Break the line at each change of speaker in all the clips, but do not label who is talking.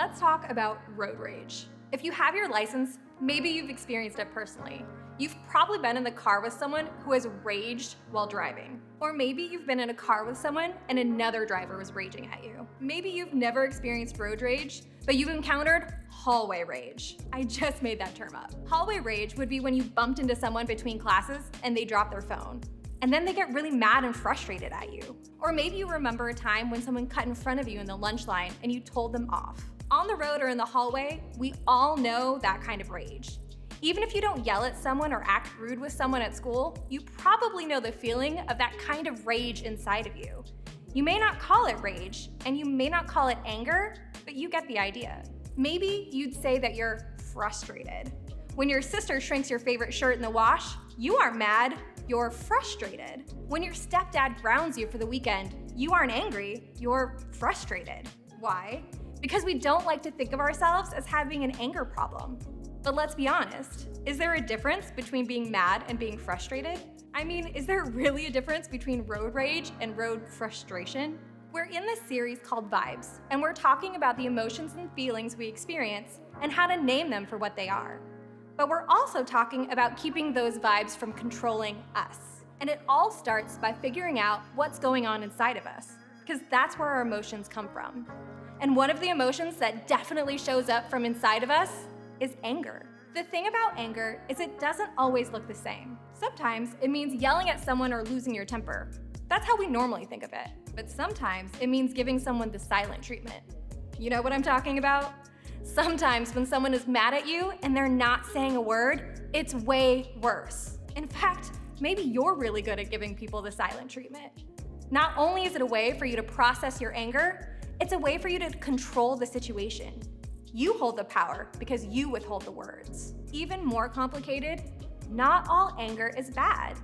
let's talk about road rage. If you have your license, maybe you've experienced it personally. You've probably been in the car with someone who has raged while driving. Or maybe you've been in a car with someone and another driver was raging at you. Maybe you've never experienced road rage, but you've encountered hallway rage. I just made that term up. Hallway rage would be when you bumped into someone between classes and they drop their phone. And then they get really mad and frustrated at you. Or maybe you remember a time when someone cut in front of you in the lunch line and you told them off. On the road or in the hallway, we all know that kind of rage. Even if you don't yell at someone or act rude with someone at school, you probably know the feeling of that kind of rage inside of you. You may not call it rage, and you may not call it anger, but you get the idea. Maybe you'd say that you're frustrated. When your sister shrinks your favorite shirt in the wash, you aren't mad, you're frustrated. When your stepdad grounds you for the weekend, you aren't angry, you're frustrated. Why? Because we don't like to think of ourselves as having an anger problem. But let's be honest, is there a difference between being mad and being frustrated? I mean, is there really a difference between road rage and road frustration? We're in this series called Vibes, and we're talking about the emotions and feelings we experience and how to name them for what they are. But we're also talking about keeping those vibes from controlling us. And it all starts by figuring out what's going on inside of us, because that's where our emotions come from. And one of the emotions that definitely shows up from inside of us is anger. The thing about anger is it doesn't always look the same. Sometimes it means yelling at someone or losing your temper. That's how we normally think of it. But sometimes it means giving someone the silent treatment. You know what I'm talking about? Sometimes when someone is mad at you and they're not saying a word, it's way worse. In fact, maybe you're really good at giving people the silent treatment. Not only is it a way for you to process your anger, it's a way for you to control the situation. You hold the power because you withhold the words. Even more complicated, not all anger is bad.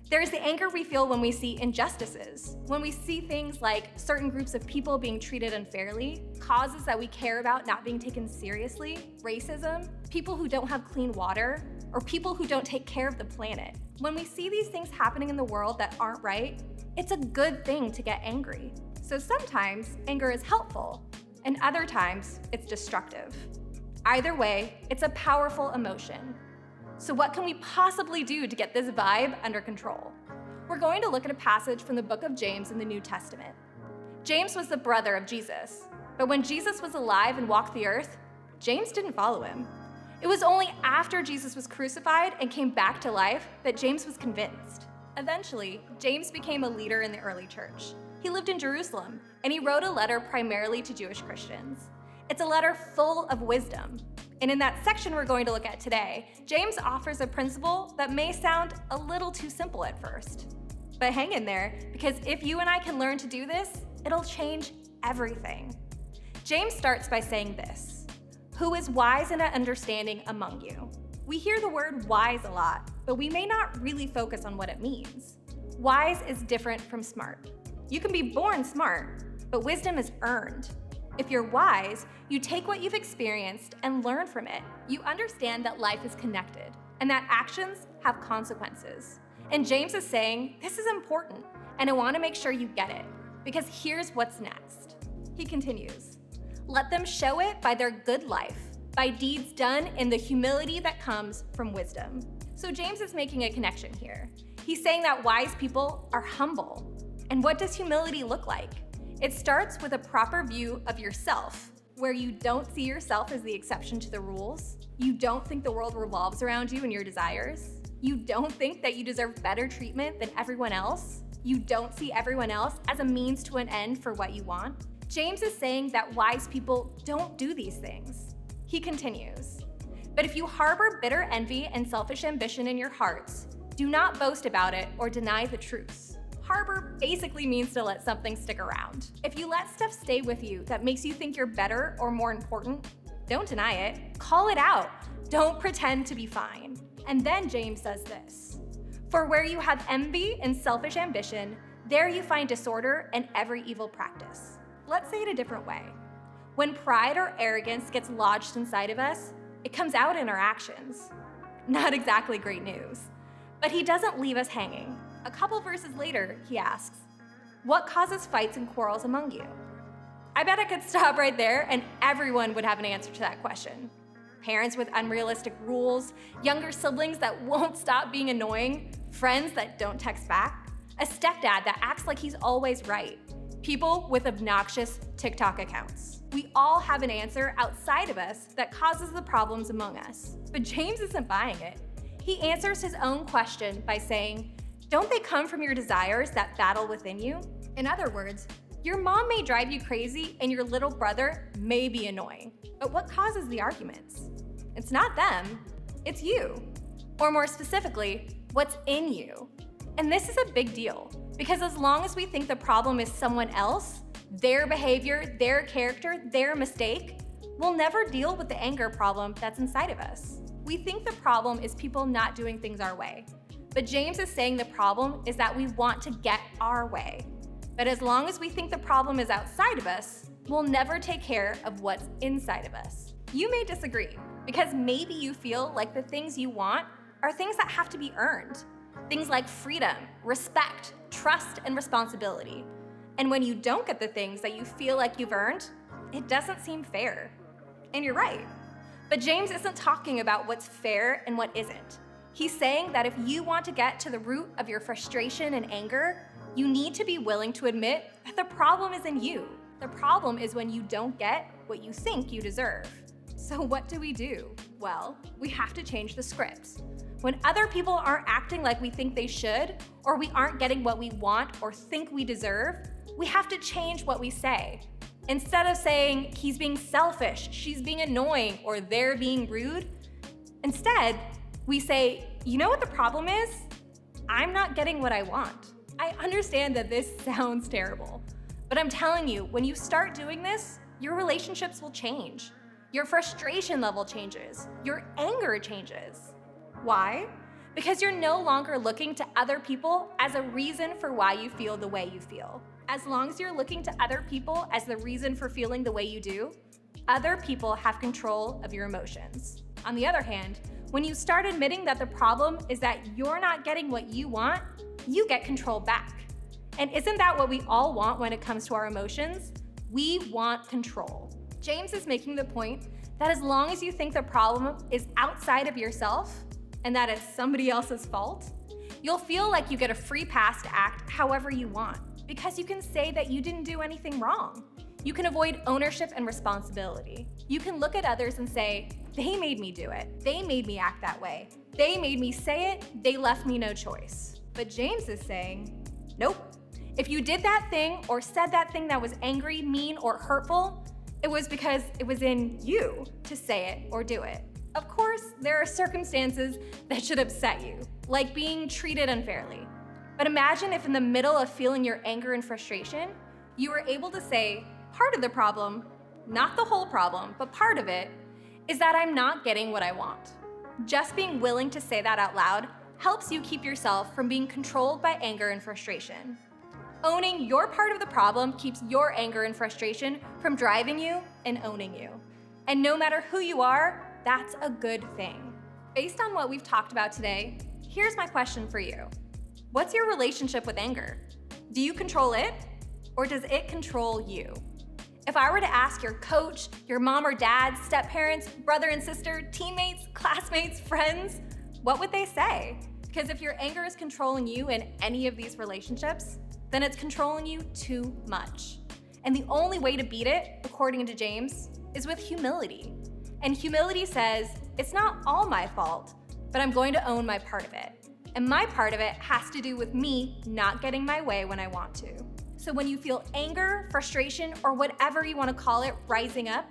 There's the anger we feel when we see injustices, when we see things like certain groups of people being treated unfairly, causes that we care about not being taken seriously, racism, people who don't have clean water, or people who don't take care of the planet. When we see these things happening in the world that aren't right, it's a good thing to get angry. So sometimes anger is helpful, and other times it's destructive. Either way, it's a powerful emotion. So what can we possibly do to get this vibe under control? We're going to look at a passage from the book of James in the New Testament. James was the brother of Jesus, but when Jesus was alive and walked the earth, James didn't follow him. It was only after Jesus was crucified and came back to life that James was convinced. Eventually, James became a leader in the early church. He lived in Jerusalem, and he wrote a letter primarily to Jewish Christians. It's a letter full of wisdom. And in that section we're going to look at today, James offers a principle that may sound a little too simple at first. But hang in there, because if you and I can learn to do this, it'll change everything. James starts by saying this: "Who is wise and understanding among you?" We hear the word wise a lot, but we may not really focus on what it means. Wise is different from smart. You can be born smart, but wisdom is earned. If you're wise, you take what you've experienced and learn from it. You understand that life is connected and that actions have consequences. And James is saying, this is important, and I want to make sure you get it, because here's what's next. He continues, "Let them show it by their good life, by deeds done in the humility that comes from wisdom." So James is making a connection here. He's saying that wise people are humble. And what does humility look like? It starts with a proper view of yourself, where you don't see yourself as the exception to the rules. You don't think the world revolves around you and your desires. You don't think that you deserve better treatment than everyone else. You don't see everyone else as a means to an end for what you want. James is saying that wise people don't do these things. He continues, "But if you harbor bitter envy and selfish ambition in your hearts, do not boast about it or deny the truth." Harbor basically means to let something stick around. If you let stuff stay with you that makes you think you're better or more important, don't deny it. Call it out. Don't pretend to be fine. And then James says this: "For where you have envy and selfish ambition, there you find disorder and every evil practice." Let's say it a different way. When pride or arrogance gets lodged inside of us, it comes out in our actions. Not exactly great news. But he doesn't leave us hanging. A couple verses later, he asks, "What causes fights and quarrels among you?" I bet I could stop right there and everyone would have an answer to that question. Parents with unrealistic rules, younger siblings that won't stop being annoying, friends that don't text back, a stepdad that acts like he's always right, people with obnoxious TikTok accounts. We all have an answer outside of us that causes the problems among us. But James isn't buying it. He answers his own question by saying, don't they come from your desires that battle within you? In other words, your mom may drive you crazy and your little brother may be annoying. But what causes the arguments? It's not them, it's you. Or more specifically, what's in you. And this is a big deal, because as long as we think the problem is someone else, their behavior, their character, their mistake, we'll never deal with the anger problem that's inside of us. We think the problem is people not doing things our way. But James is saying the problem is that we want to get our way. But as long as we think the problem is outside of us, we'll never take care of what's inside of us. You may disagree, because maybe you feel like the things you want are things that have to be earned. Things like freedom, respect, trust, and responsibility. And when you don't get the things that you feel like you've earned, it doesn't seem fair. And you're right. But James isn't talking about what's fair and what isn't. He's saying that if you want to get to the root of your frustration and anger, you need to be willing to admit that the problem is in you. The problem is when you don't get what you think you deserve. So what do? Well, we have to change the script. When other people aren't acting like we think they should, or we aren't getting what we want or think we deserve, we have to change what we say. Instead of saying, he's being selfish, she's being annoying, or they're being rude, instead, we say, you know what the problem is? I'm not getting what I want. I understand that this sounds terrible, but I'm telling you, when you start doing this, your relationships will change. Your frustration level changes. Your anger changes. Why? Because you're no longer looking to other people as a reason for why you feel the way you feel. As long as you're looking to other people as the reason for feeling the way you do, other people have control of your emotions. On the other hand, when you start admitting that the problem is that you're not getting what you want, you get control back. And isn't that what we all want when it comes to our emotions? We want control. James is making the point that as long as you think the problem is outside of yourself and that it's somebody else's fault, you'll feel like you get a free pass to act however you want, because you can say that you didn't do anything wrong. You can avoid ownership and responsibility. You can look at others and say, they made me do it. They made me act that way. They made me say it. They left me no choice. But James is saying, nope. If you did that thing or said that thing that was angry, mean, or hurtful, it was because it was in you to say it or do it. Of course, there are circumstances that should upset you, like being treated unfairly. But imagine if in the middle of feeling your anger and frustration, you were able to say, part of the problem, not the whole problem, but part of it, is that I'm not getting what I want. Just being willing to say that out loud helps you keep yourself from being controlled by anger and frustration. Owning your part of the problem keeps your anger and frustration from driving you and owning you. And no matter who you are, that's a good thing. Based on what we've talked about today, here's my question for you. What's your relationship with anger? Do you control it, or does it control you? If I were to ask your coach, your mom or dad, step-parents, brother and sister, teammates, classmates, friends, what would they say? Because if your anger is controlling you in any of these relationships, then it's controlling you too much. And the only way to beat it, according to James, is with humility. And humility says, it's not all my fault, but I'm going to own my part of it. And my part of it has to do with me not getting my way when I want to. So when you feel anger, frustration, or whatever you want to call it rising up,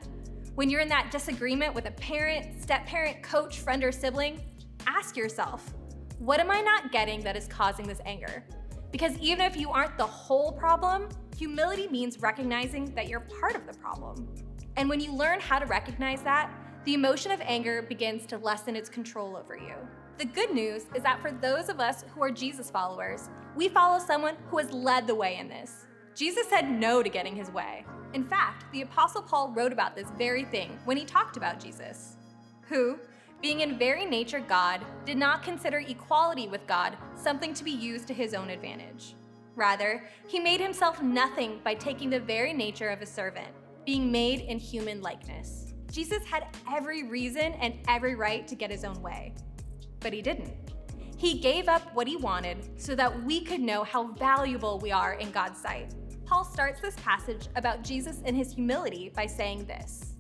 when you're in that disagreement with a parent, step-parent, coach, friend, or sibling, ask yourself, what am I not getting that is causing this anger? Because even if you aren't the whole problem, humility means recognizing that you're part of the problem. And when you learn how to recognize that, the emotion of anger begins to lessen its control over you. The good news is that for those of us who are Jesus followers, we follow someone who has led the way in this. Jesus said no to getting his way. In fact, the Apostle Paul wrote about this very thing when he talked about Jesus, who, being in very nature God, did not consider equality with God something to be used to his own advantage. Rather, he made himself nothing by taking the very nature of a servant, being made in human likeness. Jesus had every reason and every right to get his own way, but he didn't. He gave up what he wanted so that we could know how valuable we are in God's sight. Paul starts this passage about Jesus and his humility by saying this: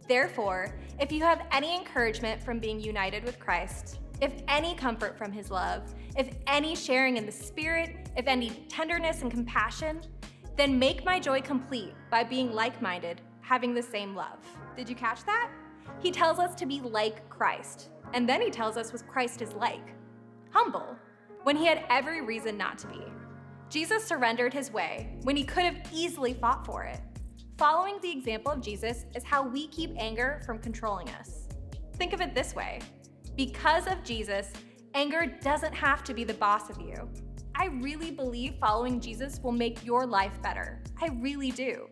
"Therefore, if you have any encouragement from being united with Christ, if any comfort from his love, if any sharing in the Spirit, if any tenderness and compassion, then make my joy complete by being like-minded, having the same love." Did you catch that? He tells us to be like Christ, and then he tells us what Christ is like: humble, when he had every reason not to be. Jesus surrendered his way when he could have easily fought for it. Following the example of Jesus is how we keep anger from controlling us. Think of it this way: because of Jesus, anger doesn't have to be the boss of you. I really believe following Jesus will make your life better. I really do.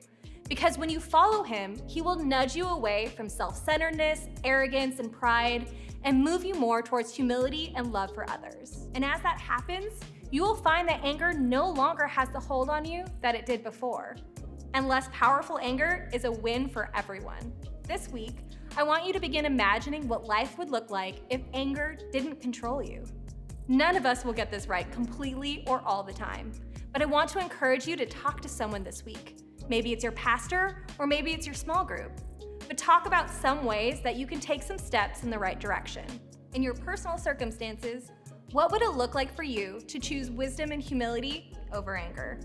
Because when you follow him, he will nudge you away from self-centeredness, arrogance, and pride, and move you more towards humility and love for others. And as that happens, you will find that anger no longer has the hold on you that it did before. And less powerful anger is a win for everyone. This week, I want you to begin imagining what life would look like if anger didn't control you. None of us will get this right completely or all the time, but I want to encourage you to talk to someone this week. Maybe it's your pastor, or maybe it's your small group. But talk about some ways that you can take some steps in the right direction. In your personal circumstances, what would it look like for you to choose wisdom and humility over anger?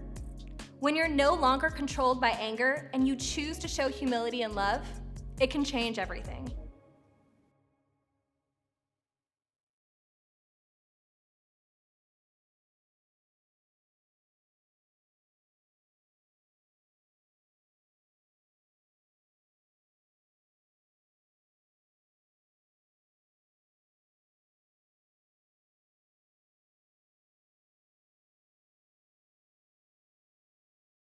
When you're no longer controlled by anger and you choose to show humility and love, it can change everything.